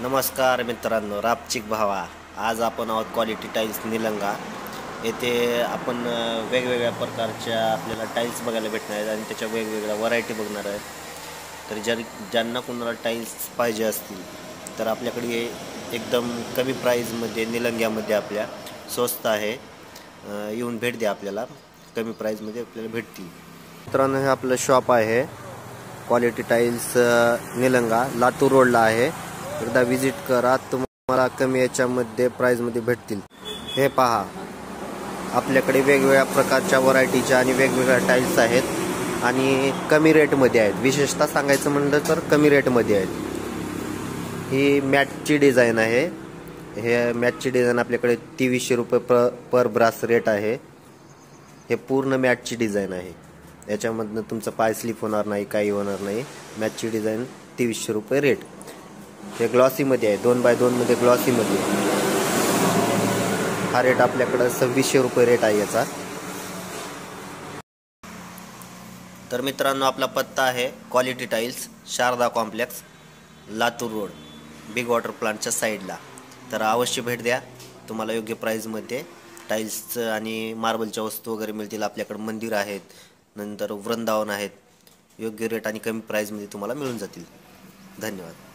नमस्कार मित्रांनो, रापचिक भावा. आज आपण आहोत क्वालिटी टाईल्स निलंगा येथे. आपण वेगवेगळ्या प्रकारच्या आपल्याला टाईल्स बघायला भेटणार आहेत आणि त्याच्या वेगवेगळ्या व्हरायटी बघणार आहेत. तर ज्यांना कोणाला टाईल्स पाहिजे असतील तर आपल्याकडे हे एकदम कमी प्राईजमध्ये निलंग्यामध्ये आपल्या स्वस्त आहे. येऊन भेट द्या, आपल्याला कमी प्राईजमध्ये आपल्याला भेटतील. मित्रांनो, हे आपलं शॉप आहे क्वालिटी टाईल्स निलंगा, लातूर रोडला आहे. एकदा विजिट करा, तुम्हाला कमी याच्यामध्ये प्राईजमध्ये भेटतील. हे पहा, आपल्याकडे वेगवेगळ्या प्रकारच्या व्हरायटीच्या आणि वेगवेगळ्या टाईल्स आहेत आणि कमी रेटमध्ये आहेत. विशेषतः सांगायचं म्हणलं तर कमी रेटमध्ये आहेत. ही मॅटची डिझाईन आहे. हे मॅटची डिझाईन आपल्याकडे 2300 रुपये पर ब्रास रेट आहे. हे पूर्ण मॅटची डिझाईन आहे. याच्यामधनं तुमचं पाय स्लिप होणार नाही, काही होणार नाही. मॅटची डिझाईन 2300 रुपये रेट. हे ग्लॉसीमध्ये आहे, 2x2 मध्ये ग्लॉसीमध्ये. हा रेट आपल्याकडं 2600 रुपये रेट आहे याचा. तर मित्रांनो, आपला पत्ता आहे quality tiles, Sharda complex, Latur road, big water प्लांटच्या साईडला. तर अवश्य भेट द्या, तुम्हाला योग्य प्राईजमध्ये टाईल्सचं आणि मार्बलच्या वस्तू वगैरे मिळतील. आपल्याकडे मंदिर आहेत, नंतर वृंदावन आहेत. योग्य रेट आणि कमी प्राईजमध्ये तुम्हाला मिळून जातील. धन्यवाद.